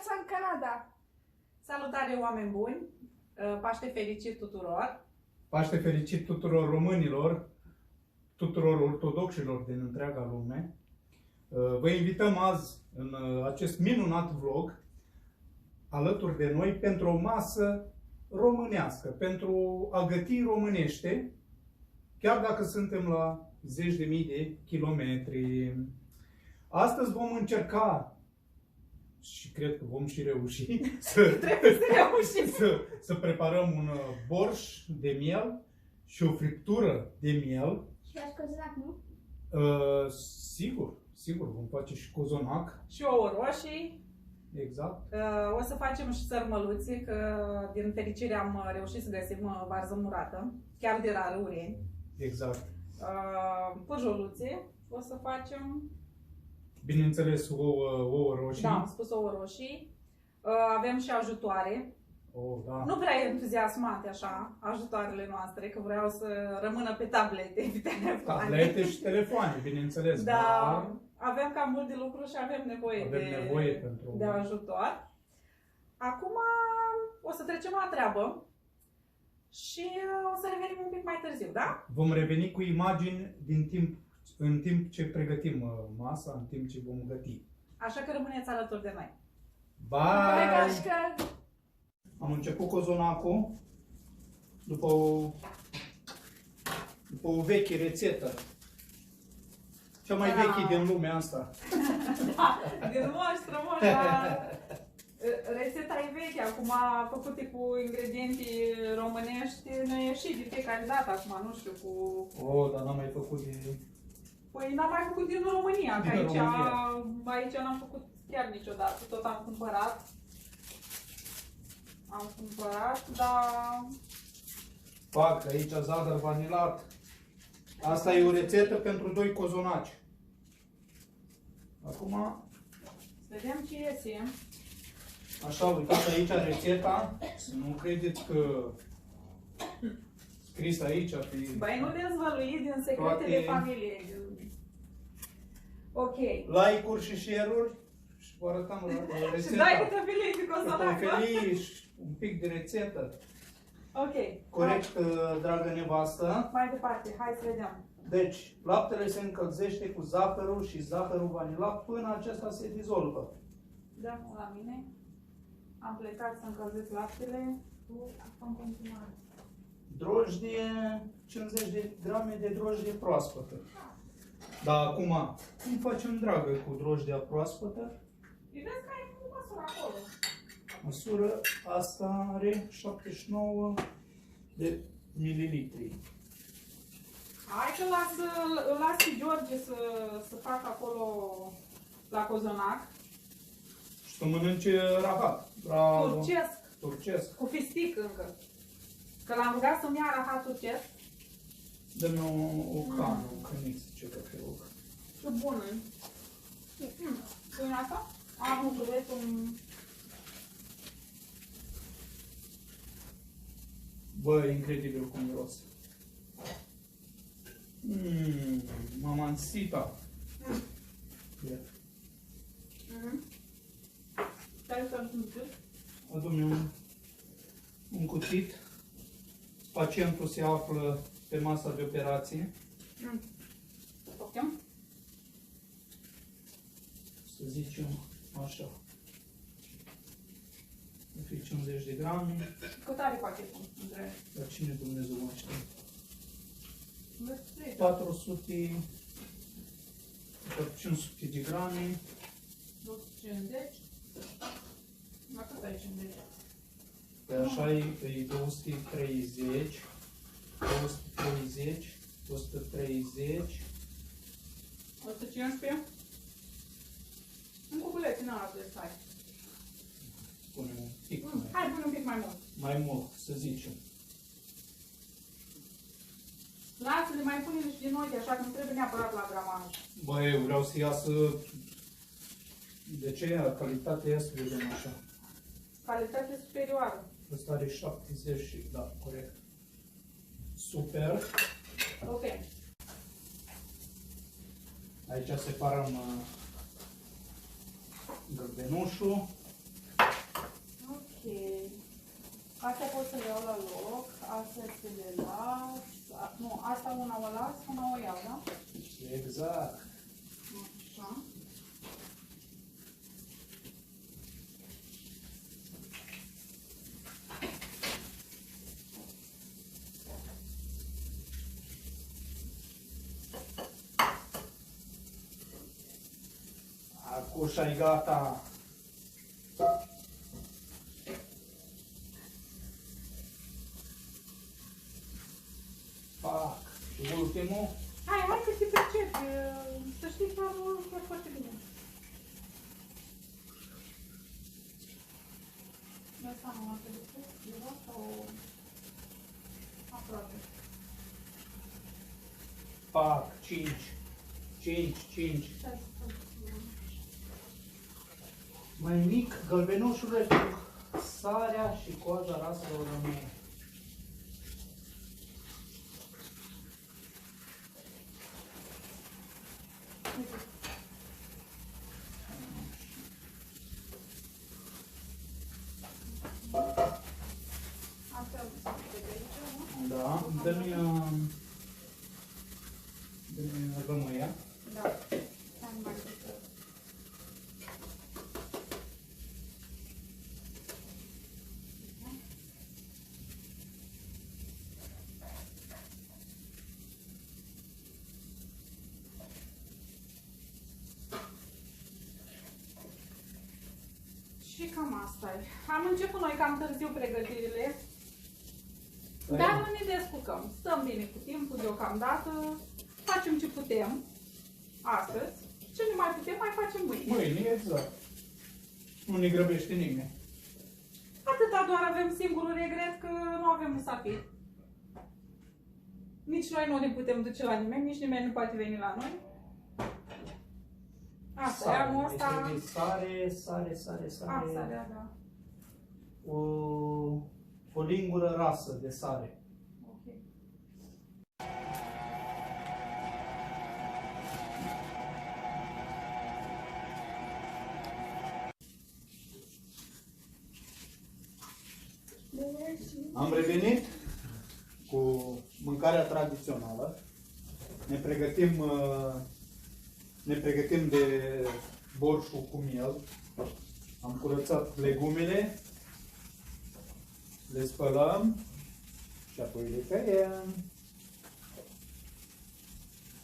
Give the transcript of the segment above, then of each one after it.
viața în Canada! Salutare, oameni buni! Paște fericit tuturor! Paște fericit tuturor românilor, tuturor ortodoxilor din întreaga lume. Vă invităm azi în acest minunat vlog alături de noi pentru o masă românească, pentru a găti românește, chiar dacă suntem la zeci de mii de kilometri. Astăzi vom încerca, și cred că vom și reuși, să preparăm un borș de miel și o friptură de miel. Și faci cozonac, nu? Sigur, vom face și cozonac. Și ouă roșii. Exact. O să facem și sărmăluți, că din fericire am reușit să găsim varză murată, chiar de la Râureni. Exact. Pârjoluțe o să facem. Bineînțeles, ouă roșii. Da, am spus ouă roșii. Avem și ajutoare. Da. Nu prea entuziasmate așa, ajutoarele noastre, că vreau să rămână pe tablete, pe telefoane. Tablete și telefoane, bineînțeles. Da, avem cam mult de lucru și avem nevoie, de ajutor. Acum o să trecem la treabă și o să revenim un pic mai târziu, da? Vom reveni cu imagini în timp ce pregătim masa, în timp ce vom găti. Așa că rămâneți alături de noi. Bye! Am început cozonacul după o veche rețetă. Cea mai veche din lumea asta. Da, din moș strămoș, dar rețeta e veche, acum făcute cu ingrediente românești, ne ieși de fiecare dată acum, nu știu, cu... Dar n-am mai făcut din... Păi n-am mai făcut din România, că aici n-am făcut chiar niciodată, tot am cumpărat. Dar... Fac aici zahăr vanilat. Asta e o rețetă pentru 2 cozonaci. Acum... Să vedem ce iese. Așa, uitați aici rețeta. Să nu credeți că scris aici pe... Băi, nu dezvălui din secrete de familie. Ok. Like-uri și share-uri. Și vă arătăm rețeta. Și dai câte filii de cozonac. Și un pic de rețetă. Ok. Corect, dragă nevastă. Mai departe, hai să vedem. Deci, laptele se încălzește cu zahărul și zahărul vanilat până acesta se dizolvă. Da, la mine. Am plecat să încălzesc laptele. În continuare. Drojdie, 50 de grame de drojdie proaspătă. Dar acum, cum facem, dragă, cu drojdia proaspătă? Vezi că ai cu măsura acolo. Măsură asta are 79 de mililitri. Hai că las pe George să facă acolo la cozonac. Și să mănânce rahat. Turcesc. Cu fistic încă. Că l-am rugat să-mi ia rahat turcesc. Dă-mi o cană, o căniță, ce te rog. Ce bună. Pune asta? Nu, că vrei un... Bă, incredibil cum miros. Mamancita. Stai să-mi simți. Adu-mi un cuțit. Pacientul se află pe masa de operație. Ok. Să zicem așa. O fi 50 de grame. Cât are pachetul? Dar cine Dumnezeu mă știe? 500 de grame. 250. La cât ai 50? Pe așa e 230. 230. 130. 115. Un cubuleț în ala de stai. Punem un pic hai, pune un pic mai mult. mai mult, să zicem. Lasă-le, mai pune-le și din ochi, așa că nu trebuie neapărat la gramaj. Bă, eu vreau să iasă... De ce? Calitatea ia să vedem așa. Calitate superioară. Ăsta are 70 și... Da, corect. Super. Ok. Aici separăm gălbenușul. Astea pot să le iau la loc, astea să le las. Nu, asta una o las, una o iau, da? Exact. Așa. Acum și-ai gata. Pac. Și ultimul. Hai că te percepi. Să știi că e foarte bine. Asta nu mă trebuie sau aproape. Pac. 5. 5. Mai mic, gălbenușurile cu sarea și coaja raselor rămâne. Da, dă-mi rămâia. Da. Mai și cam asta e. Am început noi cam târziu pregătirile, dar nu ne descurcăm. Stăm bine cu timpul deocamdată, facem ce putem astăzi, ce nu mai putem, mai facem mâine. Mâine, exact. Nu ne grăbește nimeni. Atâta doar avem singurul regret că nu avem musafiri. Nici noi nu ne putem duce la nimeni, nici nimeni nu poate veni la noi. Asta e anul ăsta. Sare. Sarea, da. O lingură rasă de sare. Ok. Am revenit cu mâncarea tradițională. Ne pregătim de borșul cu miel. Am curățat legumele, le spălăm și apoi le tăiem.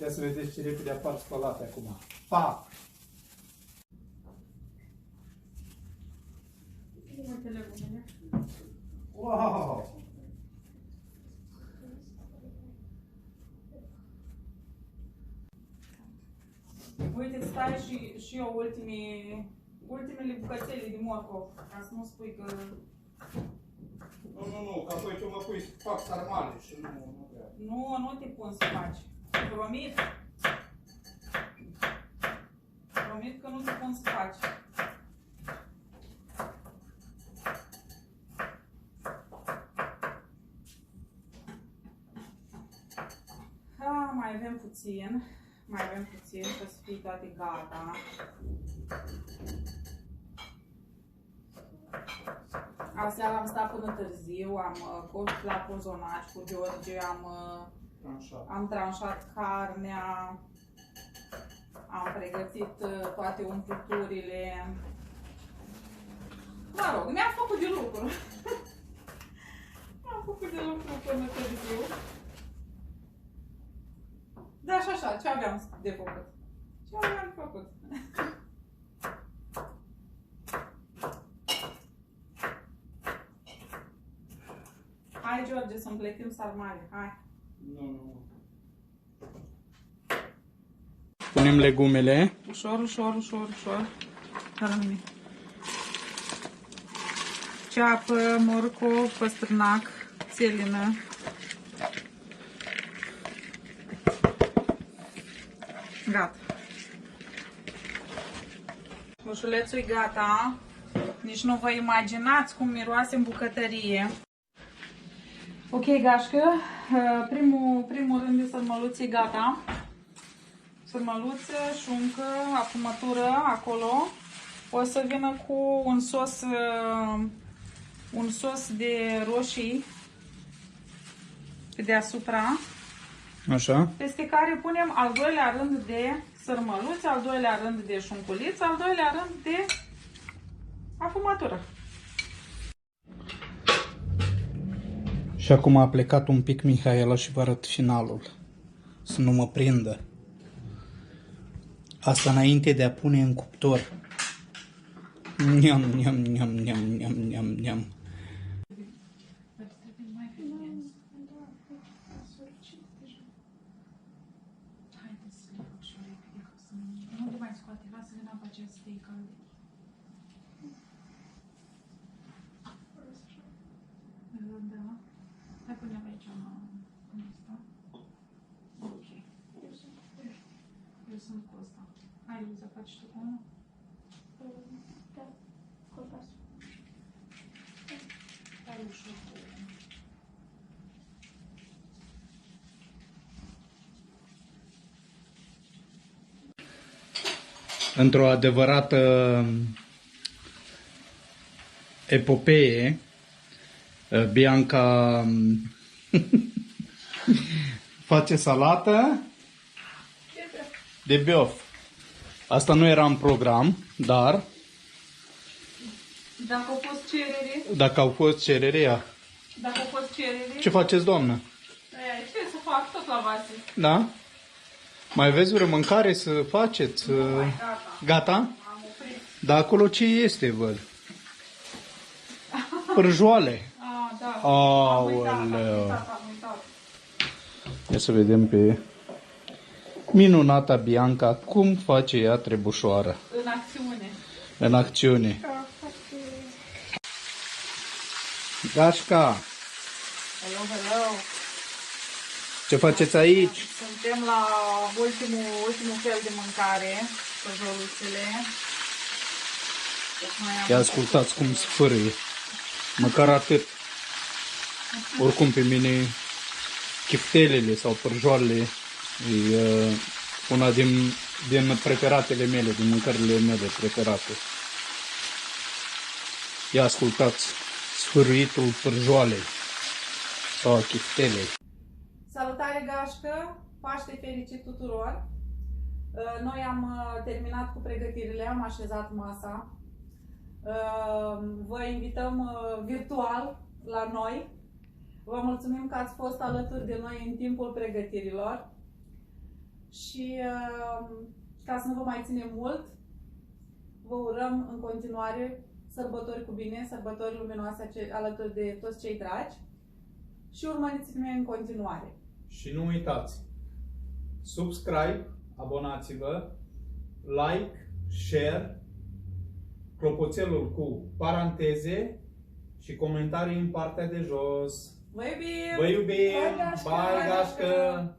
Ia să vedeți ce repede apar spălate acum. Pa! Uite legumele. Wow! Uite, stai și eu ultimele bucățele din morcov, ca să nu spui că... Nu, că apoi tu mă pui să fac sarmale și nu vreau. Nu te pun să faci. Promit. Promit că nu te pun să faci. Mai avem puțin. Să fie toate gata. Aseară am stat până târziu, am coșt la cozonaci cu George, am tranșat carnea, am pregătit toate umpluturile. Mă rog, mi-am făcut de lucru. Mi-am făcut de lucru până târziu. Da, și așa, ce aveam de făcut? Ce aveam făcut? Hai, George, să împletim sarmale, hai. Nu. Punem legumele. Ușor. Rămâne. Ceapă, morcov, păstrânac, țelină. Gata. Ușulețul e gata. Nici nu vă imaginați cum miroase în bucătărie. Ok, gașcă, primul rând de sărmăluță e gata. Sărmăluță, șuncă, afumătură acolo. O să vină cu un sos un sos de roșii pe deasupra, Așa. peste care punem al doilea rând de sărmăluți, al doilea rând de șunculiță, al doilea rând de afumatură. Și acum a plecat un pic Mihaela și vă arăt finalul. Să nu mă prindă. Asta înainte de a pune în cuptor. Niam, niam, niam, niam, niam, niam, niam. Nu le mai scoate, lasă-le în apa aceea să fie calde. Da. Hai punem aici în ăsta. Ok. Eu sunt cu ăsta. Hai, Luiza, faci tu cu unul? Da, colbasul. Hai ușor cu unul. Într-o adevărată epopee, Bianca face salată de biof. Asta nu era în program, dar Dacă au fost cerere, dacă au fost cerere, dacă au fost cerere, ce faceți, doamnă? ce să fac? Tot la vase. Da? Mai aveți vreo mâncare să faceți? Gata. Gata? Am oprit. Dar acolo ce este, văd? Prăjoale. Ah, da. Aoleu. Am uitat. Ia să vedem pe minunata Bianca cum face ea trebușoară În acțiune. în acțiune. Gașca, Hello, hello. ce faceți aici? Suntem la ultimul fel de mâncare, prăjoluțele. Ia ascultați cum sfârâie. Măcar atât. Oricum pe mine chiftelele sau părjoalele e una din preferatele mele, din mâncările mele preferate. Ia ascultați sfârâitul părjoalei sau a chiftelei. Salutare, gașcă! Paște fericit tuturor! Noi am terminat cu pregătirile, am așezat masa. Vă invităm virtual la noi. Vă mulțumim că ați fost alături de noi în timpul pregătirilor. Și ca să nu vă mai ținem mult, vă urăm în continuare sărbători cu bine, sărbători luminoase alături de toți cei dragi. Și urmăriți-ne în continuare. Și nu uitați, subscribe, abonați-vă, like, share, clopoțelul cu paranteze și comentarii în partea de jos. Vă iubim! Vă iubim! Bye, gașcă! Bye, gașcă!